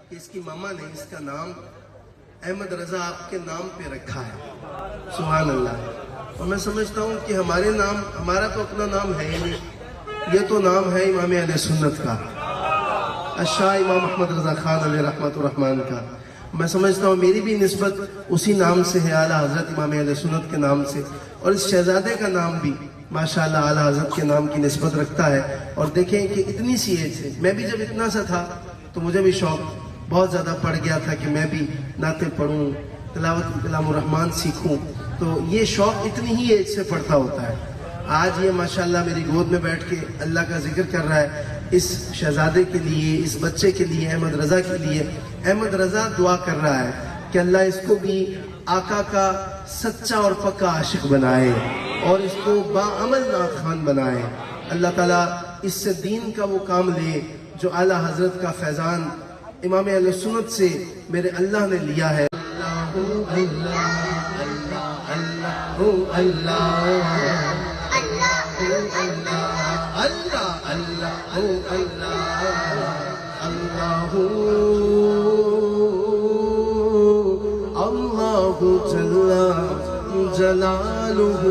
کہ اس کی ماما نے اس کا نام احمد رضا آپ کے نام پہ رکھا ہے. سبحان اللہ. اور میں سمجھتا ہوں کہ ہمارا تو اپنا نام ہے ہی نہیں، یہ تو نام ہے امام اہل سنت کا، الشاہ امام احمد رضا خان علیہ رحمت الرحمن کا. میں سمجھتا ہوں میری بھی نسبت اسی نام سے ہے، اعلیٰ حضرت امام اہل سنت کے نام سے، اور اس شہزادے کا نام بھی ماشاءاللہ اعلیٰ حضرت کے نام کی نسبت رکھتا ہے. اور دیکھیں کہ اتنی سی ایج سے، میں بھی جب اتنا سا تھا تو مجھے بھی شوق بہت زیادہ پڑ گیا تھا کہ میں بھی نعتیں پڑھوں، تلاوت کلام الرحمن سیکھوں. تو یہ شوق اتنی ہی ایج سے پڑتا ہوتا ہے. آج یہ ماشاءاللہ میری گود میں بیٹھ کے اللہ کا ذکر کر رہا ہے. اس شہزادے کے لیے، اس بچے کے لیے، احمد رضا کے لیے احمد رضا دعا کر رہا ہے کہ اللہ اس کو بھی آقا کا سچا اور پکا عاشق بنائے اور اس کو باعمل نعت خوان بنائے. اللہ تعالیٰ اس سے دین کا وہ کام لے جو اعلیٰ حضرت کا فیضان امام اہل سنت سے میرے اللہ نے لیا ہے. اللہ جل جلالہ